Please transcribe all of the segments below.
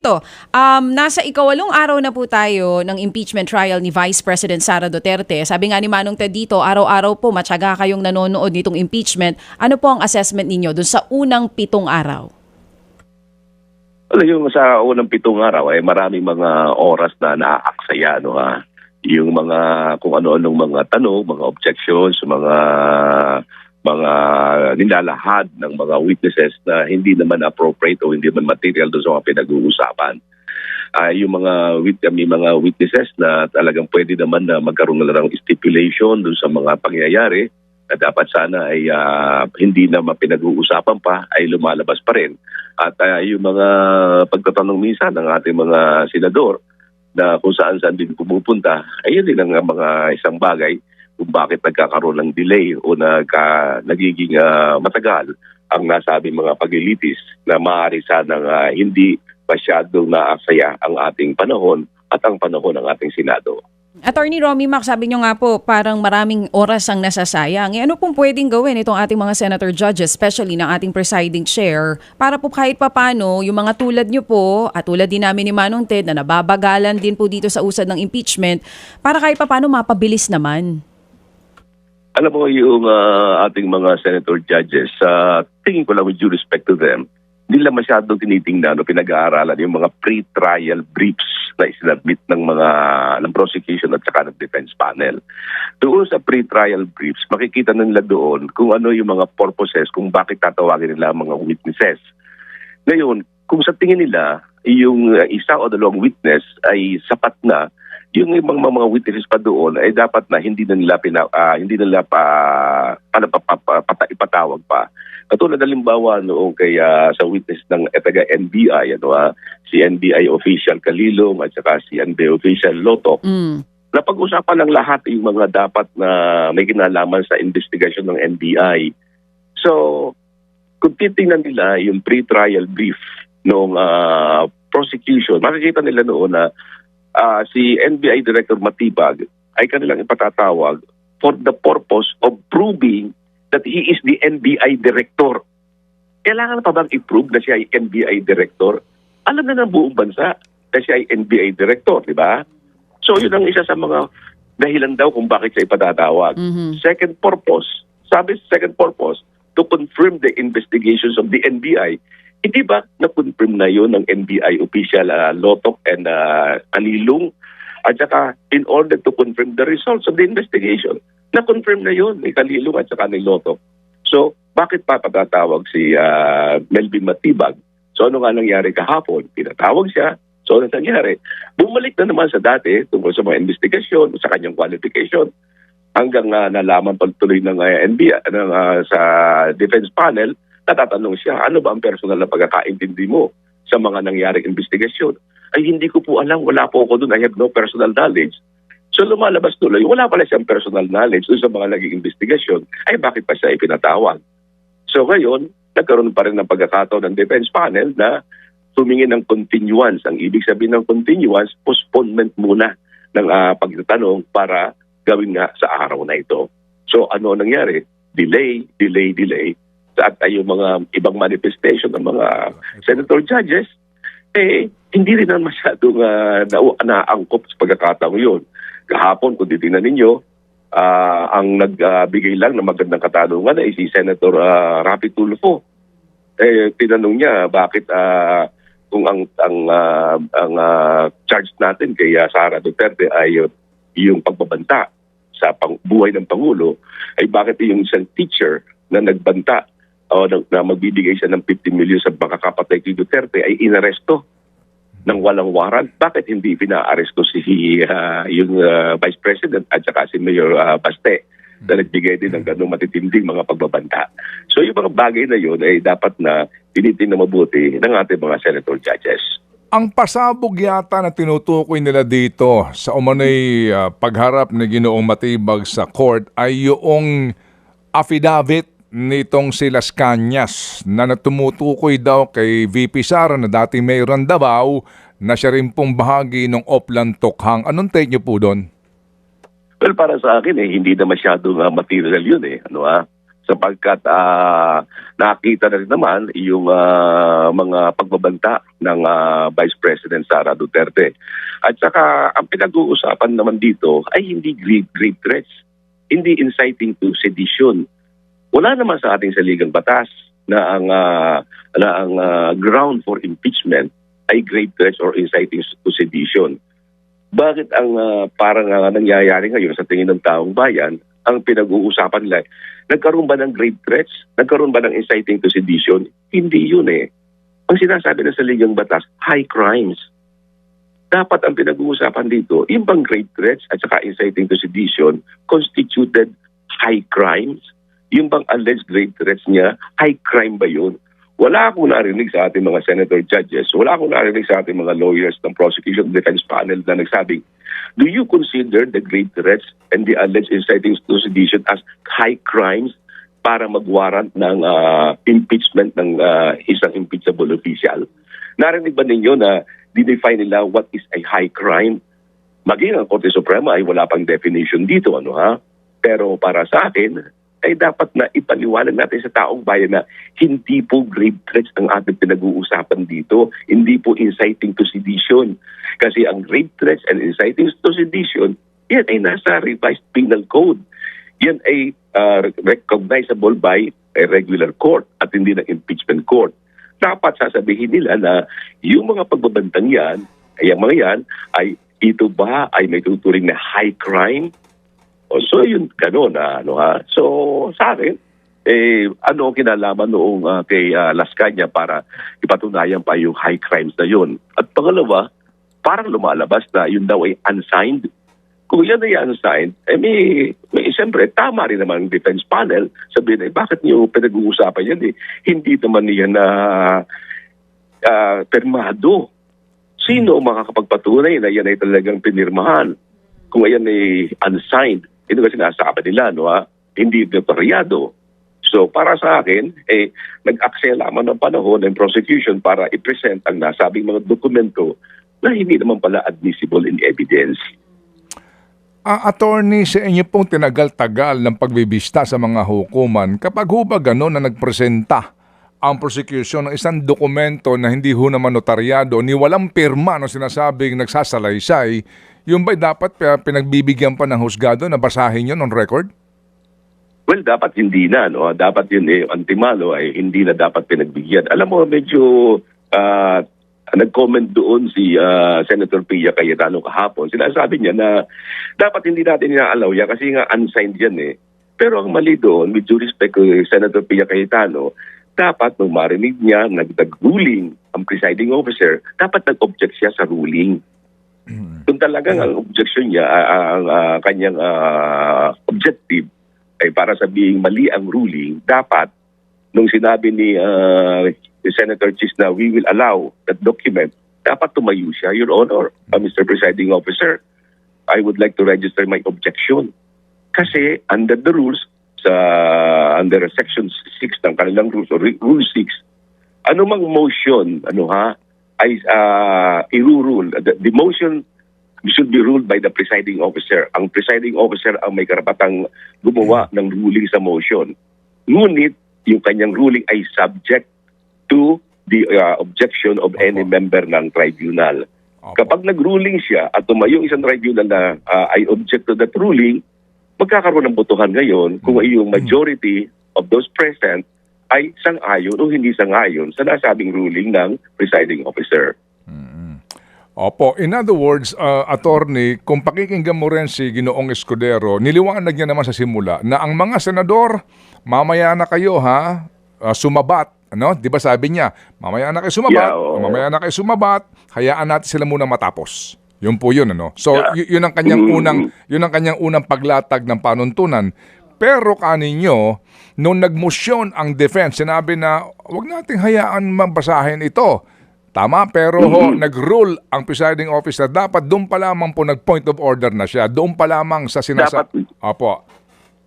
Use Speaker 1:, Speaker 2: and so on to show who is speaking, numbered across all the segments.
Speaker 1: Ito, nasa ikawalong araw na po tayo ng impeachment trial ni Vice President Sara Duterte. Sabi nga ni Manong Ted dito, araw-araw po matyaga kayong nanonood nitong impeachment. Ano po ang assessment ninyo dun sa unang 7 araw?
Speaker 2: Alam yung sa unang 7 araw ay maraming mga oras na naaaksaya, no ha? Yung mga kung ano-anong mga tanong, mga objections, mga nilalahad ng mga witnesses na hindi naman appropriate o hindi naman material doon sa mga pinag-uusapan. May mga witnesses na talagang pwede naman na magkaroon na ng stipulation doon sa mga pangyayari na dapat sana ay hindi na mapinag-uusapan pa ay lumalabas pa rin. At yung mga pagtatanong minsan ng ating mga senador na kung saan-saan din pumupunta, ay yun din ang mga isang bagay kung bakit nagkakaroon ng delay o nagiging matagal ang nasabing mga paglilitis na maaari sanang hindi masyadong naaksaya ang ating panahon at ang panahon ng ating Senado.
Speaker 1: Attorney Romy Mac, sabi nyo nga po parang maraming oras ang nasasayang. Ano pong pwedeng gawin itong ating mga senator judges, especially ng ating presiding chair, para po kahit papano yung mga tulad nyo po at tulad din namin ni Manong Ted na nababagalan din po dito sa usad ng impeachment, para kahit papano mapabilis naman?
Speaker 2: Alam mo yung ating mga senator judges, tingin ko lang with due respect to them, hindi lang masyadong tinitingnan o pinag-aaralan yung mga pre-trial briefs na isinadmit ng prosecution at saka ng defense panel. Doon sa pre-trial briefs, makikita nila doon kung ano yung mga purposes, kung bakit tatawagin nila ang mga witnesses. Ngayon, kung sa tingin nila, yung isa o dalawang witness ay sapat na, yung mga witnesses pa doon ay dapat na hindi na nila ipatawag pa. Katulad halimbawa noong sa witness ng taga-NBI, si NBI official Kalilong at saka si NBI official Lotok. Napag-usapan ng lahat yung mga dapat na may kinalaman sa investigasyon ng NBI. So, kung titingnan nila yung pre-trial brief ng prosecution, makikita nila noon na si NBI Director Matibag ay kanilang ipatatawag for the purpose of proving that he is the NBI Director. Kailangan pa bang i-prove na siya ay NBI Director? Alam na ng buong bansa na siya ay NBI Director, di ba? So yun ang isa sa mga dahilan daw kung bakit siya ipatatawag. Second purpose, to confirm the investigations of the NBI. Hindi ba na-confirm na yun ng NBI official Lotok and Kalilong? At saka, in order to confirm the results of the investigation, na-confirm na yun ni Kalilong at saka ni Lotok. So, bakit pa patatawag si Melvin Matibag? So, ano nga nangyari kahapon? Pinatawag siya. So, ano nangyari? Bumalik na naman sa dati tungkol sa mga investigasyon, sa kanyang qualification, hanggang nalaman pagtuloy ng NBI, sa defense panel, natatanong siya, ano ba ang personal na pagkakaintindi mo sa mga nangyaring investigasyon? Ay, hindi ko po alam. Wala po ako doon. I have no personal knowledge. So, lumalabas tuloy. Wala pala siyang personal knowledge doon sa mga naging investigasyon. Ay, bakit pa siya ipinatawag? So, ngayon, nagkaroon pa rin ng pagkakataon ng defense panel na tumingin ng continuance. Ang ibig sabihin ng continuance, postponement muna ng pagtatanong para gawin nga sa araw na ito. So, ano nangyari? Delay. At yung mga ibang manifestation ng mga senator judges, hindi rin naman masyadong naangkop sa pagkakataong yun. Kahapon, kung titingnan ninyo, ang nagbigay lang ng magandang katanungan ay si Senator Raffy Tulfo. Tinanong niya bakit kung ang charge natin kay Sara Duterte ay yung pagbabanta sa buhay ng Pangulo, ay bakit yung isang teacher na nagbanta o na magbibigay siya ng 50 million sa makakapatay kay Duterte ay inaresto ng walang warrant. Bakit hindi pinaaresto yung Vice President at saka si Mayor Baste na nagbigay din ng ganung matitinding mga pagbabanta? So yung mga bagay na yun ay dapat na tinitingnan mabuti ng ating mga senator judges.
Speaker 3: Ang pasabog yata na tinutukoy nila dito sa umano'y pagharap na Ginoong Matibag sa court ay yung affidavit nitong si Las Cañas na tumutukoy daw kay VP Sara na dating mayor ng Davao na siya rin pong bahagi ng Oplan Tokhang. Anong take niyo po doon?
Speaker 2: Well, para sa akin hindi na masyadong material yun . sapagkat nakita na rin naman yung mga pagbabanta ng Vice President Sara Duterte. At saka ang pinag-uusapan naman dito ay hindi grave threats, hindi inciting to sedition. Wala naman sa ating saligang batas na ang ground for impeachment ay grave threats or inciting to sedition. Bakit ang parang nangyayari ngayon sa tingin ng taong bayan, ang pinag-uusapan nila, nagkaroon ba ng grave threats? Nagkaroon ba ng inciting to sedition? Hindi yun eh. Ang sinasabi ng saligang batas, high crimes. Dapat ang pinag-uusapan dito, yung bang grave threats at saka inciting to sedition constituted high crimes? Yung bang alleged grave threats niya, high crime ba yun? Wala akong narinig sa ating mga senator judges, wala akong narinig sa ating mga lawyers ng prosecution defense panel na nagsabing, do you consider the grave threats and the alleged inciting to sedition as high crimes para magwarrant ng impeachment ng isang impeachable official? Narinig ba ninyo na dinefine nila what is a high crime? Maging ang Korte Suprema ay wala pang definition dito, Pero para sa akin, ay dapat na ipaliwanag natin sa taong bayan na hindi po grave threats ang ating pinag-uusapan dito. Hindi po inciting to sedition. Kasi ang grave threats and inciting to sedition, yan ay nasa revised penal code. Yan ay recognizable by a regular court at hindi ng impeachment court. Dapat sasabihin nila na yung mga pagbabantang yan, ay ang mga yan, ay ito ba ay may tuturing na high crime? So yun, gano'n So sa akin, ano kinalaman noong kay Las Cañas para ipatunayan pa yung high crimes na yun. At pangalawa, parang lumalabas na yun daw ay unsigned. Kung yan ay unsigned, siyempre, tama rin naman ang defense panel. Sabihin ay, bakit niyo pinag-uusapan yan? Hindi naman yan na permado. Sino ang makakapagpatunay na yan ay talagang pinirmahan? Kung yan ay unsigned, ito kasi sinasabi nila, hindi notaryado. So para sa akin, nag-aksaya lamang ng panahon ng prosecution para i-present ang nasabing mga dokumento na hindi naman pala admissible in evidence.
Speaker 3: Attorney, sa inyo pong tinagal-tagal ng pagbibista sa mga hukuman, kapag ba gano'n na nagpresenta ang prosecution ng isang dokumento na hindi naman notaryado ni walang pirma no sinasabing nagsasalaysay, yung ba'y dapat pinagbibigyan pa ng husgado na basahin yun on record?
Speaker 2: Well, dapat hindi na. Dapat yun antimano ay hindi na dapat pinagbigyan. Alam mo, medyo nag-comment doon si Senator Pia Cayetano kahapon. Sinasabi niya na dapat hindi natin inaalaw yan kasi nga unsigned yan . Pero ang mali doon, with due respect to Senator Pia Cayetano, dapat nung marinig niya, nag-ruling ang presiding officer, dapat nag-object siya sa ruling. Kung talagang ang objection niya, ang kanyang objective ay para sabihing mali ang ruling, dapat nung sinabi ni Senator Chis na we will allow that document, dapat tumayo siya, Your Honor, Mr. Presiding Officer, I would like to register my objection. Kasi under the rules, under Section 6 ng kanilang rules, or Rule 6, anumang motion, ay i-rule. The motion should be ruled by the presiding officer. Ang presiding officer ang may karapatang gumawa ng ruling sa motion. Ngunit, yung kanyang ruling ay subject to the objection of any member ng tribunal. Kapag nag-ruling siya at tumayo isang tribunal na ay object to that ruling, magkakaroon ng botohan ngayon kung yung majority of those present ay sang-ayon o hindi sang-ayon sa nasabing ruling ng presiding officer.
Speaker 3: Opo. In other words, attorney, kung pakikinggan mo rin si Ginoong Escudero, niliwanag niya naman sa simula na ang mga senador, mamaya na kayo sumabat. Di ba sabi niya, mamaya na kayo sumabat, mamaya na kayo sumabat, hayaan natin sila muna matapos. Yun po yun, So, yun ang kanyang unang paglatag ng panuntunan. Pero kaninyo, nung nagmosyon ang defense, sinabi na wag nating hayaan mabasahin ito. Tama, pero nag-rule ang presiding officer, dapat doon pa lamang po nag-point of order na siya. Doon pa lamang sa sinasabi. Opo.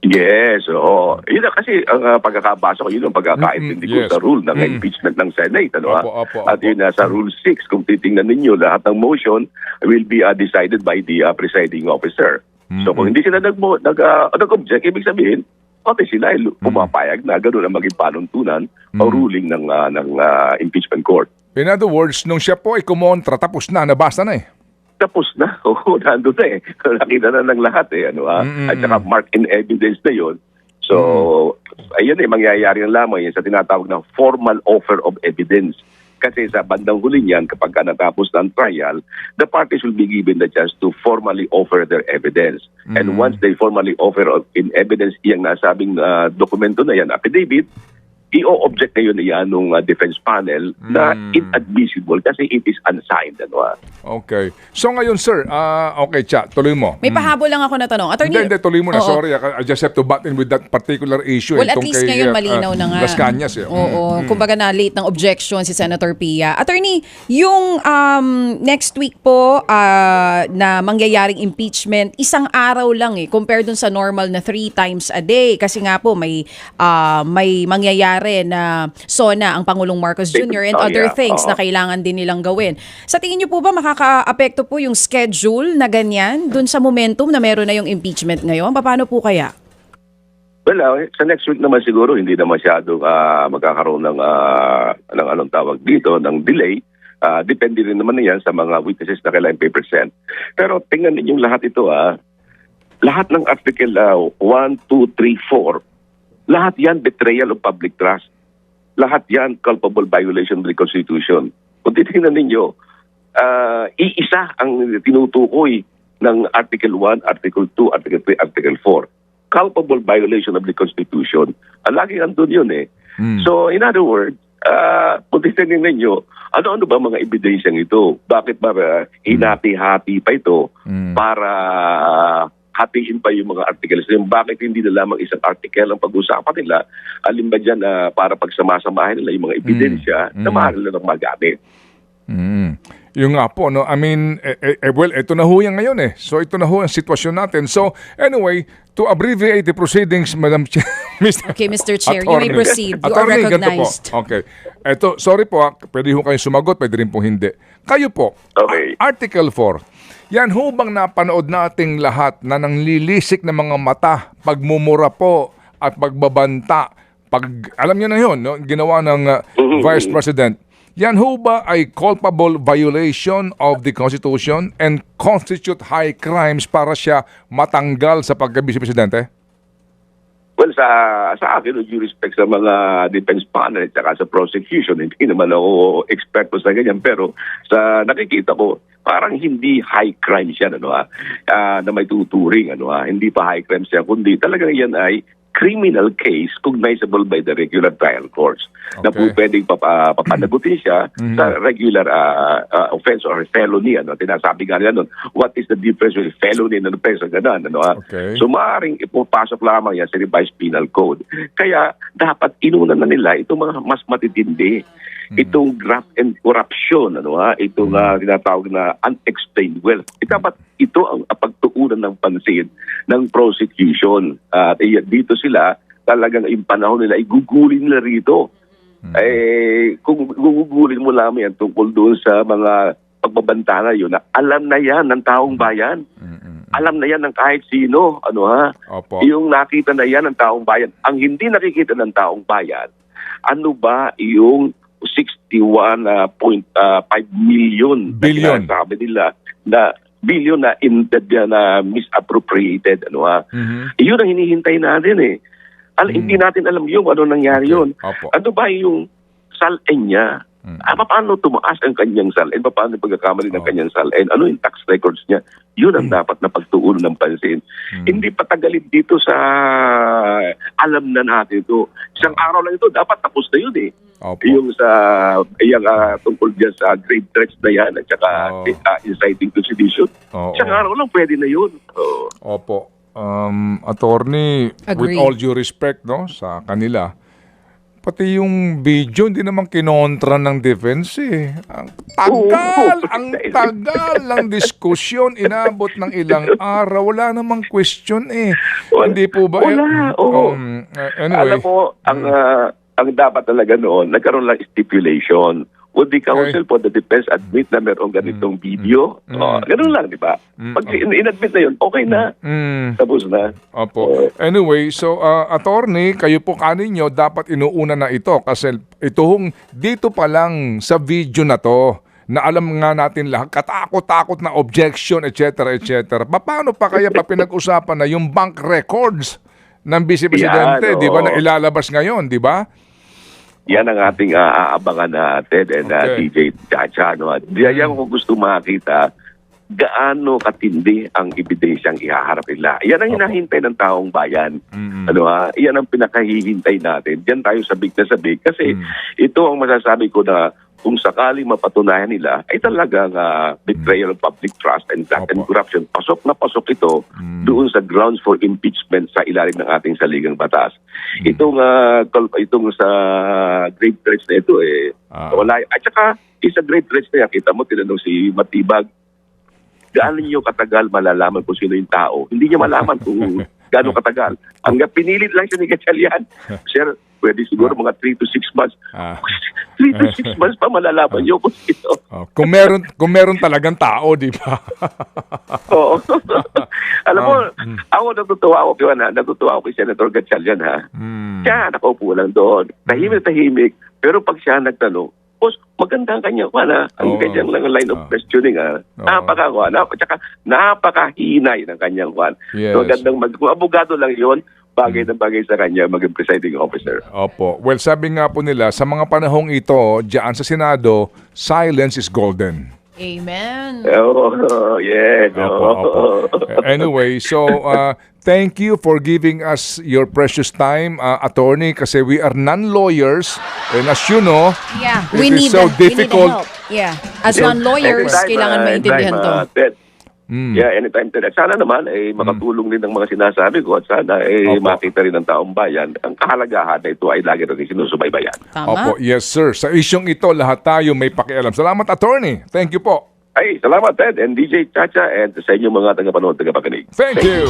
Speaker 2: Yes, oo. Yun na kasi ang pagkakabasa ko, yun ang pagkakaintindi ko sa rule ng impeachment ng Senate.
Speaker 3: Opo.
Speaker 2: At yun sa Rule 6, kung titingnan ninyo, lahat ng motion will be decided by the presiding officer. So kung hindi sila nag-object, ibig sabihin, pati sila ay pumapayag na gano'n ang maging panuntunan o ruling ng impeachment court.
Speaker 3: In other words, nung siya po ay kumontra, tapos na, nabasa na eh.
Speaker 2: Tapos na. Oo, nandun na eh. Nakita na ng lahat eh. At saka mark in evidence na yun. So, ayun eh, mangyayari na lamang yan sa tinatawag na formal offer of evidence. Kasi sa bandang huli niyan, kapag natapos ng trial, the parties will be given the chance to formally offer their evidence. And once they formally offer in evidence yung nasabing dokumento na yan, affidavit, i-o-object na yun ng defense panel na inadmissible kasi it is unsigned.
Speaker 3: Okay. So ngayon, sir, okay, Cha, tuloy mo.
Speaker 1: May pahabol lang ako na tanong. Attorney,
Speaker 3: Hindi, tuloy mo na.
Speaker 1: Oo.
Speaker 3: Sorry, I just have to butt in with that particular issue.
Speaker 1: Well, at least ngayon malinaw na nga.
Speaker 3: Las Cañas.
Speaker 1: Oo. Kumbaga na late ng objection si Senator Pia. Attorney, yung next week po na mangyayaring impeachment, isang araw lang compared dun sa normal na 3 times a day. Kasi nga po may mangyayari na SONA ang Pangulong Marcos Jr. and other things na kailangan din nilang gawin. Sa tingin niyo po ba makaka-apekto po yung schedule na ganyan dun sa momentum na meron na yung impeachment ngayon? Paano po kaya?
Speaker 2: Well, sa next week naman siguro hindi na masyadong magkakaroon ng anong tawag dito, ng delay. Depende rin naman yan sa mga witnesses na kailangan i-present. Pero tingnan ninyong lahat ito lahat ng Article 1, 2, 3, 4, lahat yan betrayal of public trust. Lahat yan culpable violation of the Constitution. Kung titingnan ninyo, iisa ang tinutukoy ng Article 1, Article 2, Article 3, Article 4. Culpable violation of the Constitution. Laging andun yun eh. So, in other words, kung titingnan ninyo, ano ba mga ebidensyang ito? Bakit ba hinati-hati pa ito para hatiin pa yung mga articles? Bakit hindi na lamang isang article ang pag-usapan nila? Alin ba dyan para pagsamasamahin nila yung mga ebidensya na maaari nilang magamit?
Speaker 3: Yung nga po, no? I mean, well, ito na ho yan ngayon eh. So, ito na ho ang sitwasyon natin. So, anyway, to abbreviate the proceedings, Madam Chair,
Speaker 1: Okay, Mr. Chair, you may proceed. You are
Speaker 3: Attorney, ganito
Speaker 1: recognized.
Speaker 3: Po. Okay. Ito, sorry po, pwede ho kayong sumagot, pwede rin po hindi. Kayo po,
Speaker 2: Okay.
Speaker 3: Article 4, yan ho bang napanood nating lahat na nanglilisik ng mga mata, pagmumura po at pagbabanta, alam niyo na yun, no? Ginawa ng Vice President. Yan ho ba ay culpable violation of the Constitution and constitute high crimes para siya matanggal sa pagka-Vice Presidente?
Speaker 2: Well, sa akin, with due respect sa mga defense panel at saka sa prosecution, hindi naman ako eksperto sa ganyan. Pero sa nakikita ko, parang hindi high crime siya na may tuturing. Hindi pa high crime siya, kundi talagang yan ay criminal case cognizable by the regular trial courts.
Speaker 3: Okay.
Speaker 2: Na po pwedeng papanagutin siya sa regular offense or felony. Tinasabi nga nila nun, what is the difference with felony and offense?
Speaker 3: Okay.
Speaker 2: So maaaring ipapasok lamang yan sa revised penal code. Kaya dapat inuna na nila itong mga mas matitindi. Itong graft and corruption, itong tinatawag na unexplained wealth. Dapat ito ang pagtuunan ng pansin ng prosecution. At dito sila, talagang yung panahon nila, igugulin nila rito. Kung gugugulin mo lamang yan tungkol doon sa mga pagbabanta na yun, na alam na yan ng taong bayan. Alam na yan ng kahit sino.
Speaker 3: Opo.
Speaker 2: Yung nakita na yan ng taong bayan. Ang hindi nakikita ng taong bayan, ano ba yung 61.5 million
Speaker 3: Billion.
Speaker 2: na sabi nila na billion na misappropriated. Iyon ang hinihintay natin eh. Hindi natin alam yung ano nangyari yun.
Speaker 3: Opo.
Speaker 2: Ano ba yung salin niya? Paano tumaas ang kanyang salin? Paano yung pagkakamali ng kanyang salin? Ano yung tax records niya? Yun ang dapat na pagtuunan ng pansin. Hindi patagalin dito sa alam na natin ito. Isang araw lang ito, dapat tapos na yun eh.
Speaker 3: Opo.
Speaker 2: Yung sa tungkol dyan sa grave threats na yan at saka inciting to sedition. Isang araw lang pwede na yun.
Speaker 3: Opo. Attorney, with
Speaker 1: Agree.
Speaker 3: all due respect sa kanila, pati yung video, hindi naman kinontra ng defense eh. Ang tagal ng diskusyon, inabot ng ilang araw. Wala namang question eh. Hindi po ba?
Speaker 2: Wala,
Speaker 3: Anyway.
Speaker 2: Alam mo, ang dapat talaga noon, nagkaroon lang stipulation. would the counsel for the defense admit na meron ganitong video? Ganun lang, di ba? Pag in-admit na yun, okay na. Tapos na.
Speaker 3: Opo. Anyway, so attorney, kayo po kaninyo dapat inuuna na ito kasi dito pa lang sa video na to na alam nga natin lahat, katakot-takot na objection, etc., etc. Paano pa kaya pa pinag-usapan na yung bank records ng Vice Presidente, di ba, na ilalabas ngayon, di ba?
Speaker 2: Yan ang ating aabangan na Ted and DJ Chacha. No? Diyan ko gusto makita gaano katindi ang ebidensyang ihaharap nila. Yan ang hinahintay ng taong bayan. Yan ang pinakahihintay natin. Diyan tayo sabik na sabik. Kasi ito ang masasabi ko na kung sakaling mapatunayan nila, ay talagang betrayal of public trust and corruption. Pasok na pasok ito doon sa grounds for impeachment sa ilalim ng ating saligang batas. Itong sa grave threats na ito, wala. At saka, isa grave threats na yan, kita mo, tinanong si Matibag, gaano niyo katagal malalaman kung sino yung tao? Hindi niya malaman kung gaano katagal. Hanggang pinilit lang siya ni Gatchalian. Sir, pwede siguro mga 3 to 6 months. 3 to 6 months pa malalaman niyo kung sino.
Speaker 3: Kung meron talagang tao, di ba?
Speaker 2: Oo. Alam mo, ako natutuwa ako kay Senator Gatchalian, ha? Siya, nakaupo lang doon. Tahimik. Pero pag siya nagtanong, boss, maganda ang kanya, ang kanyang line of questioning, napakahinay ng kanyang
Speaker 3: Yes.
Speaker 2: Magandang kung abogado lang yon, bagay na bagay sa kanya maging presiding officer.
Speaker 3: Opo. Well, sabi nga po nila, sa mga panahong ito, diyan sa Senado, silence is golden.
Speaker 1: Amen.
Speaker 2: Oh, yeah.
Speaker 3: Opo. Anyway, so thank you for giving us your precious time, attorney, kasi we are non-lawyers and as you know,
Speaker 1: we
Speaker 3: it
Speaker 1: need
Speaker 3: is so difficult.
Speaker 1: We need the help. Yeah. As non-lawyers, kailangan maintindihan to.
Speaker 2: Yeah, anytime. Sana naman makatulong din ang mga sinasabi ko at sana makita rin ng taong bayan. Ang kahalagahan na ito ay lagi rin sinusubaybayan.
Speaker 1: Tama.
Speaker 3: Opo, yes sir. Sa isyong ito, lahat tayo may pakialam. Salamat, attorney. Thank you po.
Speaker 2: Ay, salamat Ted and DJ Chacha and sa inyong mga tagapanood, tagapakinig.
Speaker 3: Thank you.